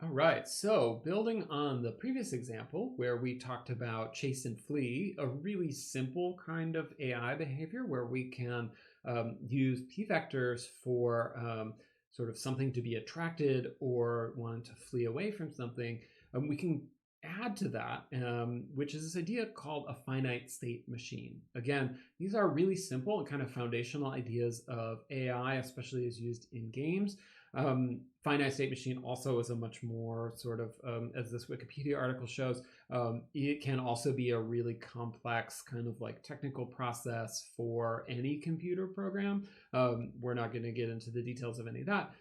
All right, so building on the previous example where we talked about chase and flee, a really simple kind of AI behavior where we can use p-vectors for sort of something to be attracted or want to flee away from something, we can add to that, which is this idea called a finite state machine. Again, these are really simple and kind of foundational ideas of AI, especially as used in games. Finite state machine also is a much more sort of, as this Wikipedia article shows, it can also be a really complex kind of like technical process for any computer program. We're not going to get into the details of any of that.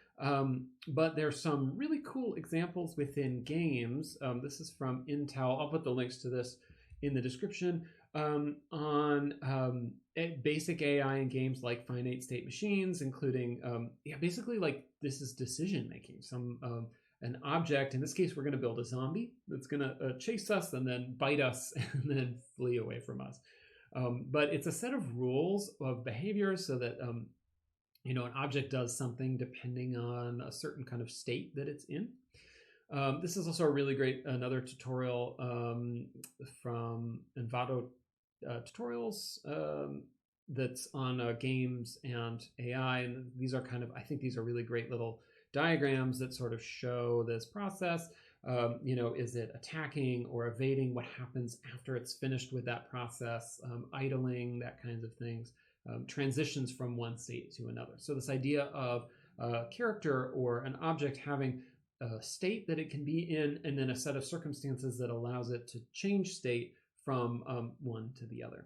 But there's some really cool examples within games. This is from Intel. I'll put the links to this in the description. On basic AI in games like finite state machines, including basically like this is decision making. An object, in this case we're going to build a zombie that's going to chase us and then bite us and then flee away from us. But it's a set of rules of behavior so that an object does something depending on a certain kind of state that it's in. This is also a really great, another tutorial from Envato tutorials that's on games and AI. And these are kind of, I think these are really great little diagrams that sort of show this process. Is it attacking or evading? What happens after it's finished with that process? Idling, that kinds of things. Transitions from one state to another. So this idea of a character or an object having a state that it can be in, and then a set of circumstances that allows it to change state from one to the other.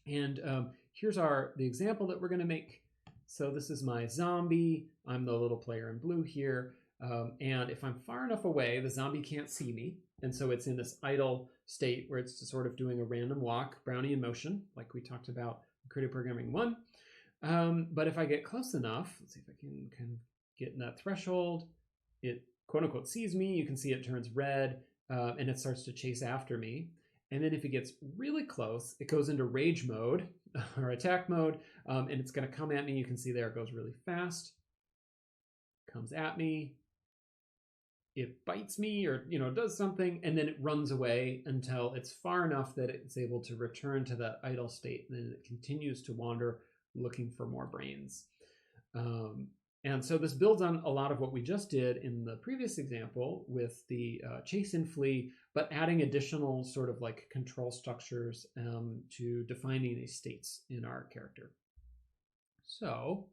And here's the example that we're going to make. So this is my zombie. I'm the little player in blue here. And if I'm far enough away, the zombie can't see me. And so it's in this idle state where it's just sort of doing a random walk, Brownian motion, like we talked about in Creative Programming 1. But if I get close enough, let's see if I can kind of get in that threshold, it quote unquote sees me. You can see it turns red and it starts to chase after me. And then if it gets really close, it goes into rage mode or attack mode, and it's going to come at me. You can see there it goes really fast, comes at me, it bites me or does something, and then it runs away until it's far enough that it's able to return to that idle state, and then it continues to wander looking for more brains. And so this builds on a lot of what we just did in the previous example with the chase and flee, but adding additional sort of like control structures to defining these states in our character. So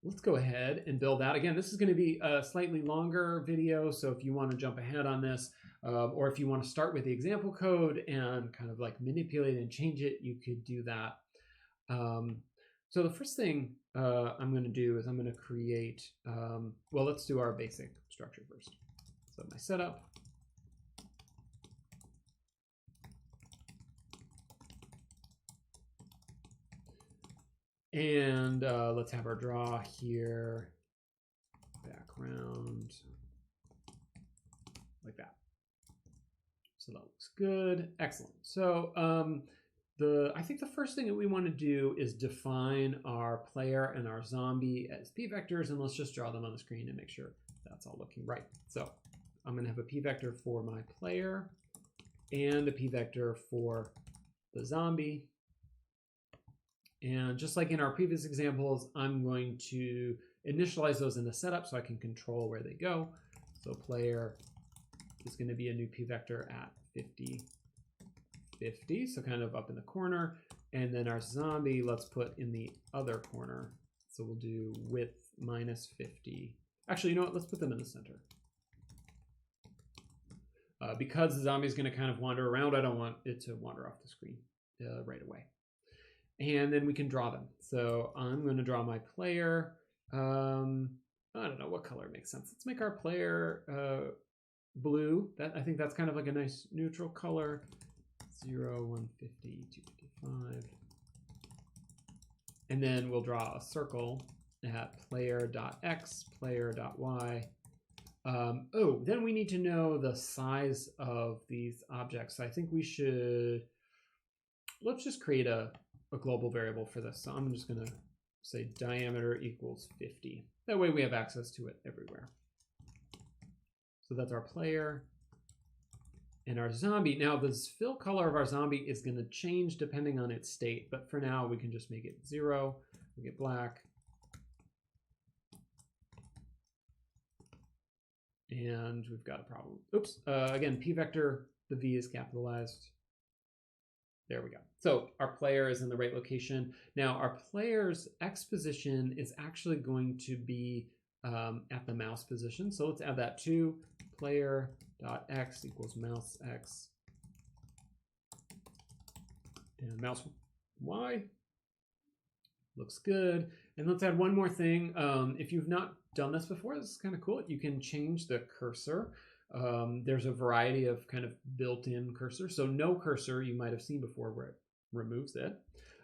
let's go ahead and build that. Again, this is going to be a slightly longer video, so if you want to jump ahead on this, or if you want to start with the example code and kind of like manipulate and change it, you could do that. So the first thing I'm going to do is I'm going to create, well, let's do our basic structure first. So my setup. And let's have our draw here, background, like that. So that looks good. Excellent. So I think the first thing that we want to do is define our player and our zombie as p-vectors, and let's just draw them on the screen and make sure that's all looking right. So I'm going to have a p-vector for my player and a p-vector for the zombie. And just like in our previous examples, I'm going to initialize those in the setup so I can control where they go. So player is going to be a new p-vector at 50, 50, so kind of up in the corner. And then our zombie, let's put in the other corner. So we'll do width minus 50. Actually, you know what? Let's put them in the center. Because the zombie is going to kind of wander around, I don't want it to wander off the screen right away. And then we can draw them. So I'm going to draw my player. I don't know what color makes sense. Let's make our player blue. I think that's kind of like a nice neutral color. 0, 150, 255. And then we'll draw a circle at player.x, player.y. Then we need to know the size of these objects. So I think we should, let's just create a global variable for this. So I'm just going to say diameter equals 50. That way we have access to it everywhere. So that's our player and our zombie. Now the fill color of our zombie is going to change depending on its state, but for now we can just make it 0. We get black. And we've got a problem. Oops. Again, p vector, the v is capitalized. There we go. So our player is in the right location. Now our player's X position is actually going to be at the mouse position. So let's add that to player.x equals mouse x and mouse y. Looks good. And let's add one more thing. If you've not done this before, this is kind of cool. You can change the cursor. There's a variety of kind of built-in cursor. So no cursor you might have seen before where it removes it.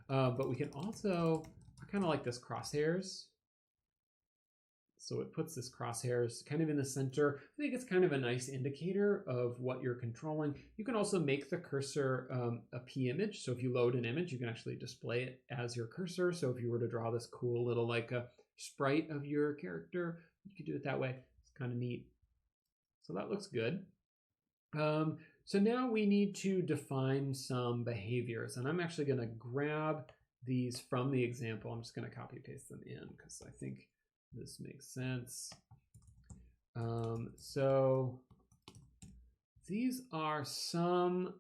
But we can also, I kind of like this crosshairs. So it puts this crosshairs kind of in the center. I think it's kind of a nice indicator of what you're controlling. You can also make the cursor a p image. So if you load an image, you can actually display it as your cursor. So if you were to draw this cool little like a sprite of your character, you could do it that way. It's kind of neat. So that looks good. So now we need to define some behaviors, and I'm actually going to grab these from the example. I'm just going to copy paste them in because I think this makes sense. So these are some,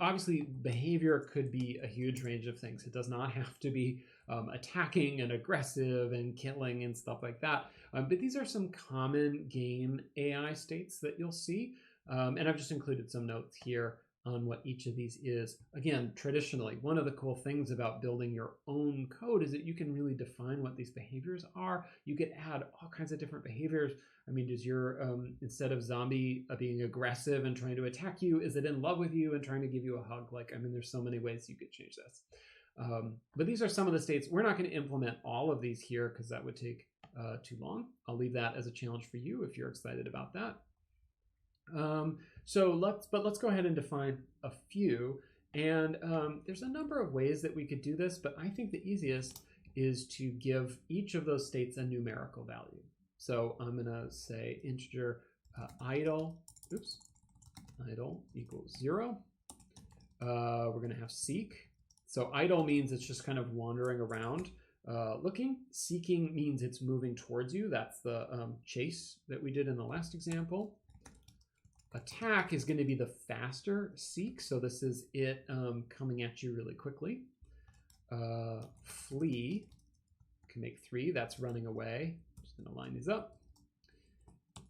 obviously behavior could be a huge range of things. It does not have to be attacking and aggressive and killing and stuff like that. But these are some common game AI states that you'll see. And I've just included some notes here on what each of these is. Again, traditionally, one of the cool things about building your own code is that you can really define what these behaviors are. You could add all kinds of different behaviors. I mean, does your, instead of zombie being aggressive and trying to attack you, is it in love with you and trying to give you a hug? Like, I mean, there's so many ways you could change this. But these are some of the states. We're not going to implement all of these here because that would take too long. I'll leave that as a challenge for you if you're excited about that. So let's go ahead and define a few. And there's a number of ways that we could do this, but I think the easiest is to give each of those states a numerical value. So I'm going to say integer idle equals 0. We're going to have seek. So idle means it's just kind of wandering around looking. Seeking means it's moving towards you. That's the chase that we did in the last example. Attack is going to be the faster seek. So this is it coming at you really quickly. Flee can make 3. That's running away. I'm just going to line these up.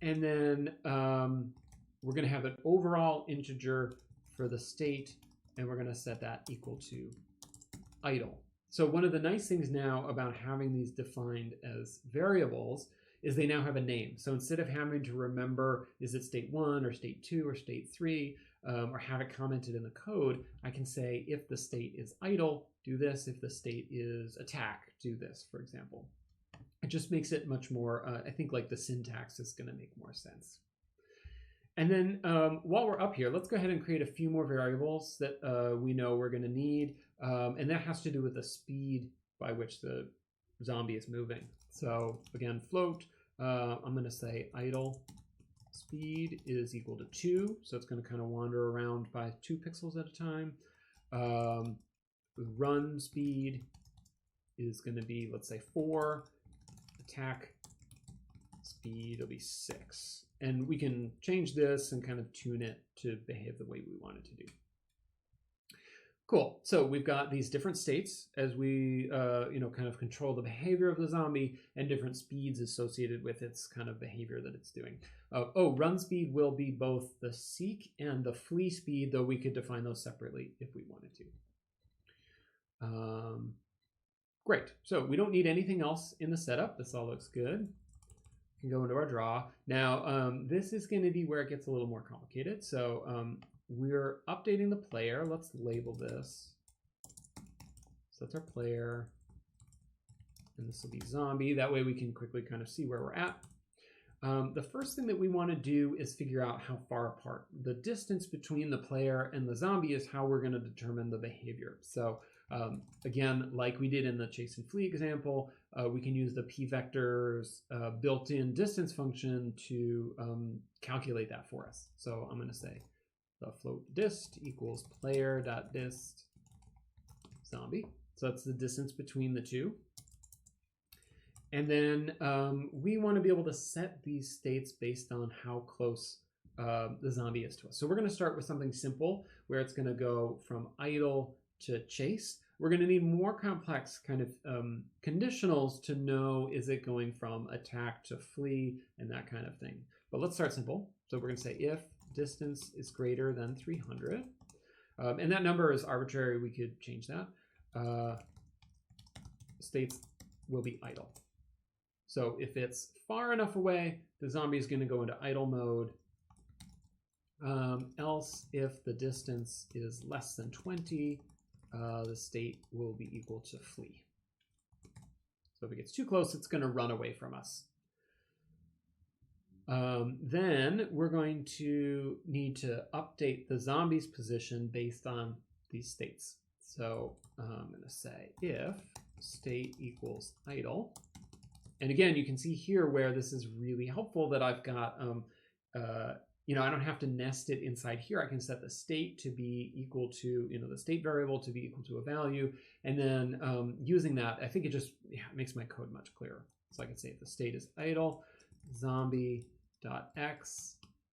And then we're going to have an overall integer for the state, and we're going to set that equal to idle. So one of the nice things now about having these defined as variables is they now have a name. So instead of having to remember, is it state 1 or state 2 or state 3, or have it commented in the code, I can say if the state is idle, do this. If the state is attack, do this, for example. It just makes it much more, I think like the syntax is going to make more sense. And then while we're up here, let's go ahead and create a few more variables that we know we're going to need. And that has to do with the speed by which the zombie is moving. So again, float, I'm going to say idle speed is equal to 2. So it's going to kind of wander around by 2 pixels at a time. Run speed is going to be, let's say 4. Attack speed will be 6. And we can change this and kind of tune it to behave the way we want it to do. Cool. So we've got these different states as we, kind of control the behavior of the zombie and different speeds associated with its kind of behavior that it's doing. Run speed will be both the seek and the flee speed, though we could define those separately if we wanted to. Great. So we don't need anything else in the setup. This all looks good. We can go into our draw. Now, this is going to be where it gets a little more complicated. So we're updating the player. Let's label this. So that's our player. And this will be zombie. That way we can quickly kind of see where we're at. The first thing that we want to do is figure out how far apart. The distance between the player and the zombie is how we're going to determine the behavior. So again, like we did in the chase and flee example, we can use the p-vector's built-in distance function to calculate that for us. So I'm going to say the float dist equals player.dist zombie. So that's the distance between the two. And then we want to be able to set these states based on how close the zombie is to us. So we're going to start with something simple where it's going to go from idle to chase. We're going to need more complex kind of conditionals to know, is it going from attack to flee and that kind of thing. But let's start simple. So we're going to say if distance is greater than 300, and that number is arbitrary. We could change that. States will be idle. So if it's far enough away, the zombie is going to go into idle mode. Else, if the distance is less than 20, the state will be equal to flee. So if it gets too close, it's going to run away from us. Then we're going to need to update the zombie's position based on these states. So I'm going to say if state equals idle. And again, you can see here where this is really helpful that I've got, I don't have to nest it inside here. I can set the state to be equal to, the state variable to be equal to a value. And then using that, I think it just makes my code much clearer. So I can say if the state is idle, zombie.x.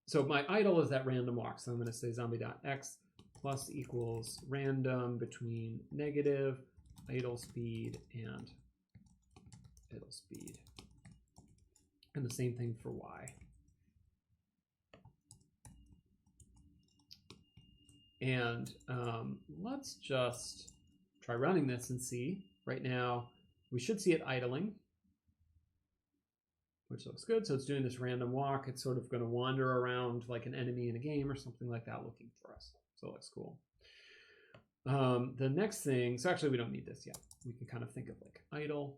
So my idle is that random walk. So I'm going to say zombie.x plus equals random between negative idle speed and idle speed. And the same thing for y. And let's just try running this and see. Right now, we should see it idling, which looks good. So it's doing this random walk. It's sort of going to wander around like an enemy in a game or something like that looking for us. So it looks cool. The next thing, so actually we don't need this yet. We can kind of think of like idle.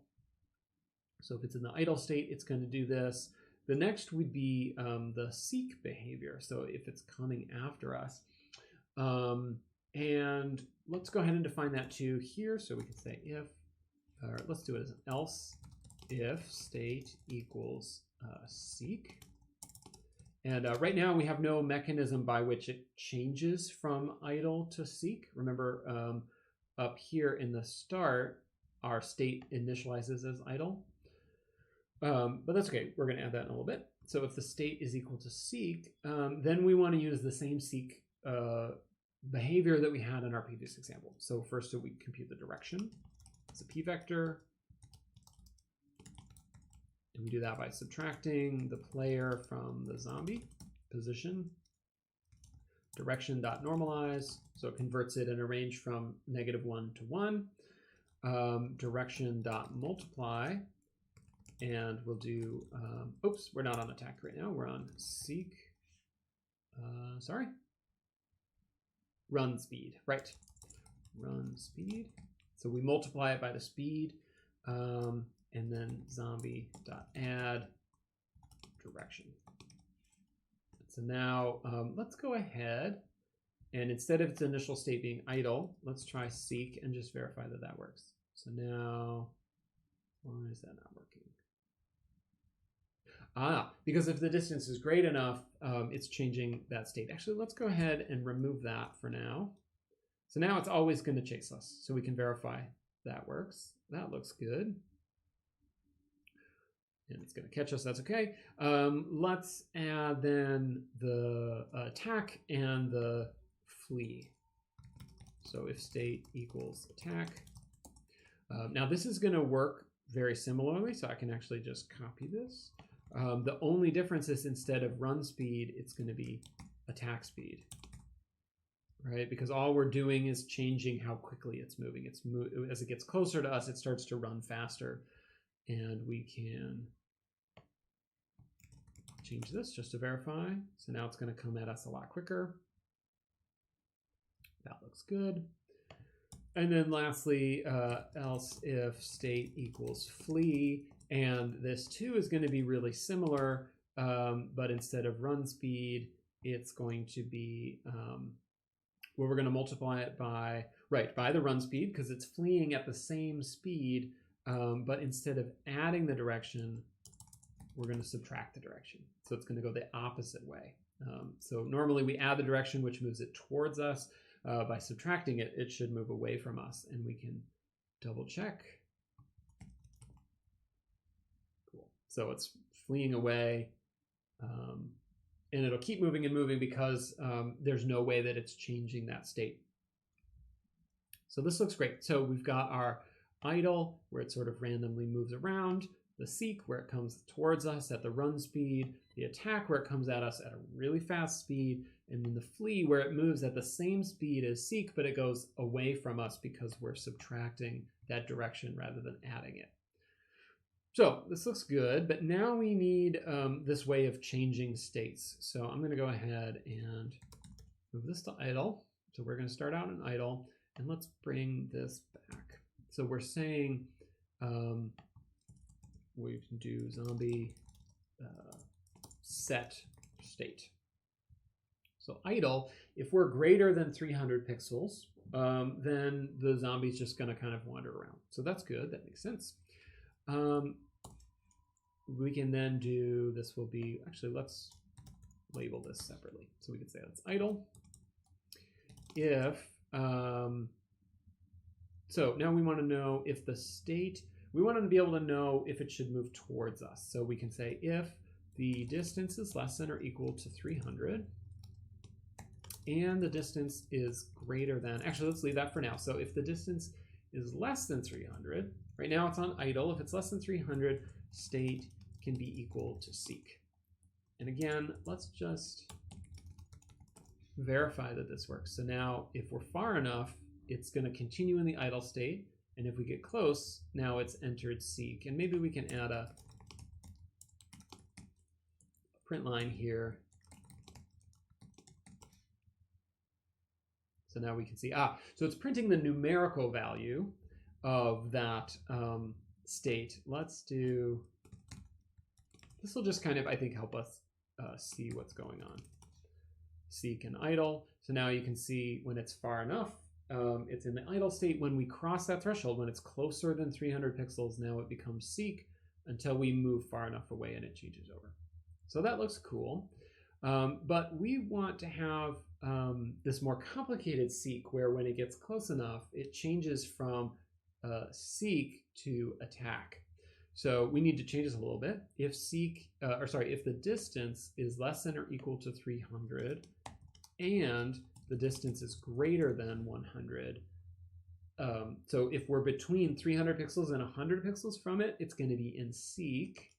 So if it's in the idle state, it's going to do this. The next would be the seek behavior. So if it's coming after us. And let's go ahead and define that too here. So we can say if, or let's do it as an else if state equals seek. And right now we have no mechanism by which it changes from idle to seek. Remember up here in the start, our state initializes as idle. But that's okay. We're going to add that in a little bit. So if the state is equal to seek, then we want to use the same seek behavior that we had in our previous example. So first we compute the direction. It's a p-vector. And we do that by subtracting the player from the zombie position. Direction.normalize. So it converts it in a range from -1 to 1. Direction.multiply. And we'll do, oops, we're not on attack right now. We're on seek. Run speed, right. Run speed. So we multiply it by the speed, and then zombie.add direction. So now let's go ahead and instead of its initial state being idle, let's try seek and just verify that that works. So now, why is that not working? Because if the distance is great enough, it's changing that state. Actually, let's go ahead and remove that for now. So now it's always going to chase us. So we can verify that works. That looks good. And it's going to catch us. That's okay. Let's add then the attack and the flee. So if state equals attack. Now this is going to work very similarly. So I can actually just copy this. The only difference is instead of run speed, it's going to be attack speed, right? Because all we're doing is changing how quickly it's moving. As it gets closer to us, it starts to run faster. And we can change this just to verify. So now it's going to come at us a lot quicker. That looks good. And then lastly, else if state equals flee. And this too is going to be really similar, but instead of run speed, it's going to be, well, we're going to multiply it by, right, by the run speed because it's fleeing at the same speed but instead of adding the direction, we're going to subtract the direction. So it's going to go the opposite way. So normally we add the direction, which moves it towards us. By subtracting it, it should move away from us, and we can double check. Cool. So it's fleeing away, and it'll keep moving and moving because there's no way that it's changing that state. So this looks great. So we've got our idle, where it sort of randomly moves around, the seek, where it comes towards us at the run speed, the attack, where it comes at us at a really fast speed, and then the flee, where it moves at the same speed as seek, but it goes away from us because we're subtracting that direction rather than adding it. So this looks good, but now we need this way of changing states. So I'm going to go ahead and move this to idle. So we're going to start out in idle, and let's bring this back. So we're saying we can do zombie set state. So idle, if we're greater than 300 pixels, then the zombie's just going to kind of wander around. So that's good. That makes sense. We can then do, this will be, actually, let's label this separately. So we can say that's idle. If, so now we want to know if the state, we want to be able to know if it should move towards us. So we can say if the distance is less than or equal to 300, and the distance is greater than, actually, let's leave that for now. So if the distance is less than 300, right now it's on idle. If it's less than 300, state can be equal to seek. And again, let's just verify that this works. So now if we're far enough, it's going to continue in the idle state. And if we get close, now it's entered seek. And maybe we can add a print line here. So now we can see, so it's printing the numerical value of that state. Let's do, this will just kind of, I think, help us see what's going on. Seek and idle. So now you can see when it's far enough, it's in the idle state. When we cross that threshold, when it's closer than 300 pixels, now it becomes seek until we move far enough away and it changes over. So that looks cool. But we want to have this more complicated seek where when it gets close enough, it changes from seek to attack. So we need to change this a little bit. If seek, if the distance is less than or equal to 300 and the distance is greater than 100, so if we're between 300 pixels and 100 pixels from it, it's going to be in seek.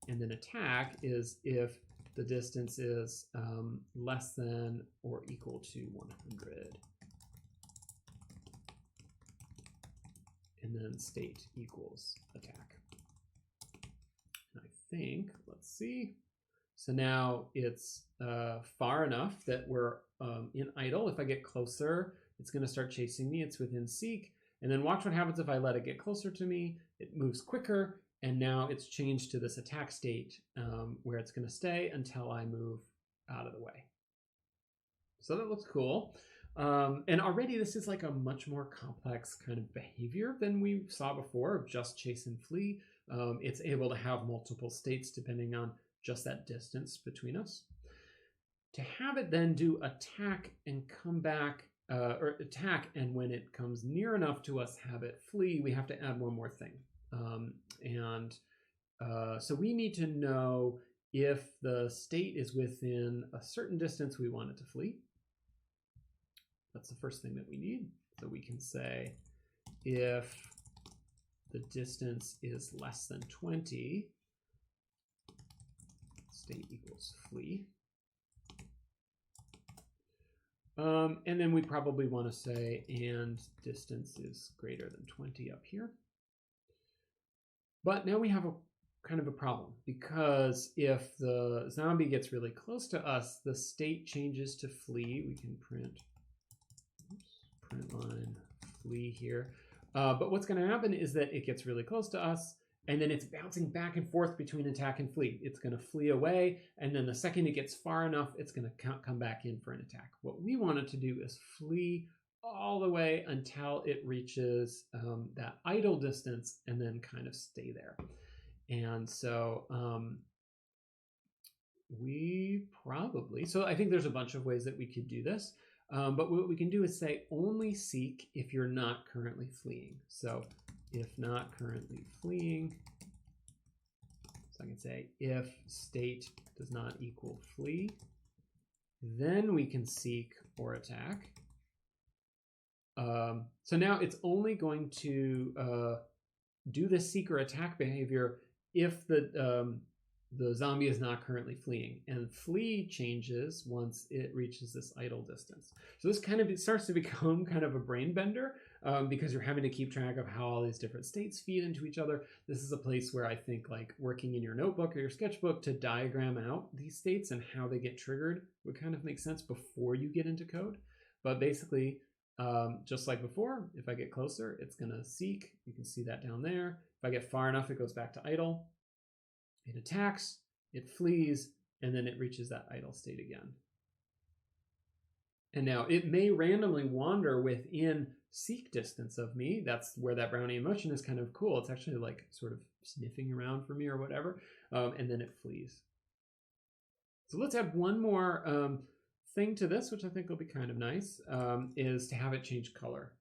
And then attack is if the distance is less than or equal to 100. And then state equals attack. And I think, let's see. So now it's far enough that we're in idle. If I get closer, it's going to start chasing me. It's within seek. And then watch what happens if I let it get closer to me. It moves quicker. And now it's changed to this attack state where it's going to stay until I move out of the way. So that looks cool. And already this is like a much more complex kind of behavior than we saw before of just chase and flee. It's able to have multiple states depending on just that distance between us. To have it then do attack and come back, or attack, and when it comes near enough to us, have it flee, we have to add one more thing. So we need to know if the state is within a certain distance we want it to flee. That's the first thing that we need. So we can say if the distance is less than 20, state equals flee. And then we probably want to say and distance is greater than 20 up here. But now we have a kind of a problem, because if the zombie gets really close to us, the state changes to flee. We can print line flee here. But what's going to happen is that it gets really close to us, and then it's bouncing back and forth between attack and flee. It's going to flee away, and then the second it gets far enough, it's going to come back in for an attack. What we want it to do is flee all the way until it reaches that idle distance and then kind of stay there. And so so I think there's a bunch of ways that we could do this. But what we can do is say only seek if you're not currently fleeing. So if not currently fleeing, so I can say if state does not equal flee, then we can seek or attack. So now it's only going to do the seek or attack behavior if the zombie is not currently fleeing, and flee changes once it reaches this idle distance. So this kind of starts to become kind of a brain bender because you're having to keep track of how all these different states feed into each other. This is a place where I think like working in your notebook or your sketchbook to diagram out these states and how they get triggered would kind of make sense before you get into code. But basically, just like before, if I get closer, it's going to seek. You can see that down there. If I get far enough, it goes back to idle. It attacks, it flees, and then it reaches that idle state again. And now it may randomly wander within seek distance of me. That's where that Brownian motion is kind of cool. It's actually like sort of sniffing around for me or whatever, and then it flees. So let's add one more thing to this, which I think will be kind of nice, is to have it change color.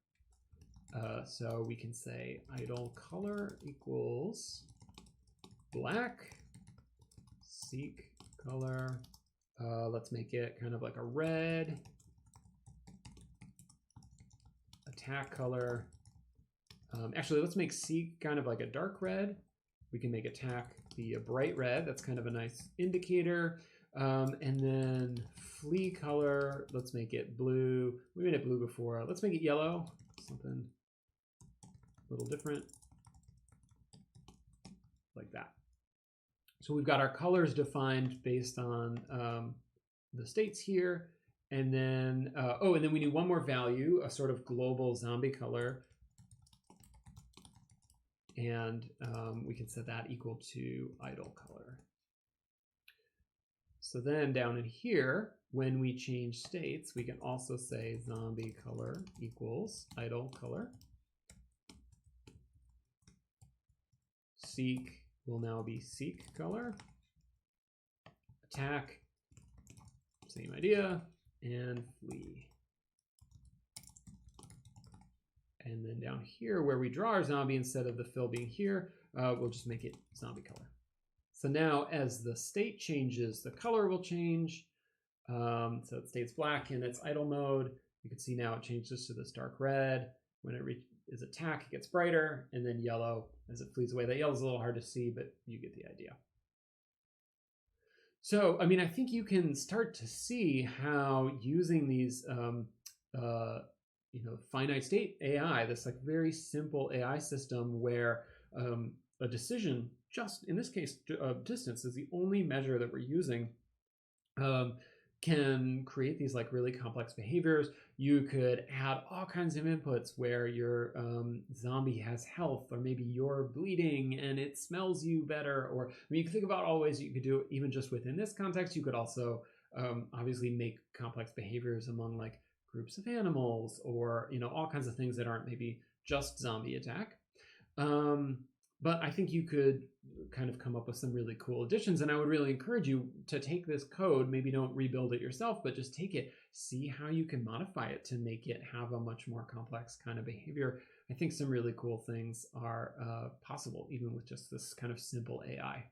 So we can say idle color equals black, seek color, let's make it kind of like a red, attack color. Actually, let's make seek kind of like a dark red. We can make attack be a bright red. That's kind of a nice indicator. And then flee color, let's make it blue. We made it blue before. Let's make it yellow, something a little different, like that. So we've got our colors defined based on the states here. And then, and then we need one more value, a sort of global zombie color. And we can set that equal to idle color. So then down in here, when we change states, we can also say zombie color equals idle color. Seek will now be seek color. Attack, same idea, and flee. And then down here where we draw our zombie, instead of the fill being here, we'll just make it zombie color. So now as the state changes, the color will change. So it stays black in its idle mode. You can see now it changes to this dark red. When it is attack, it gets brighter, and then yellow as it flees away. That yellow is a little hard to see, but you get the idea. So, I mean, I think you can start to see how using these, finite state AI, this like very simple AI system where a decision, just in this case, distance is the only measure that we're using, can create these like really complex behaviors. You could add all kinds of inputs where your zombie has health, or maybe you're bleeding and it smells you better. Or I mean, you can think about all ways you could do it even just within this context. You could also obviously make complex behaviors among like groups of animals, or all kinds of things that aren't maybe just zombie attack. But I think you could kind of come up with some really cool additions, and I would really encourage you to take this code, maybe don't rebuild it yourself, but just take it, see how you can modify it to make it have a much more complex kind of behavior. I think some really cool things are possible even with just this kind of simple AI.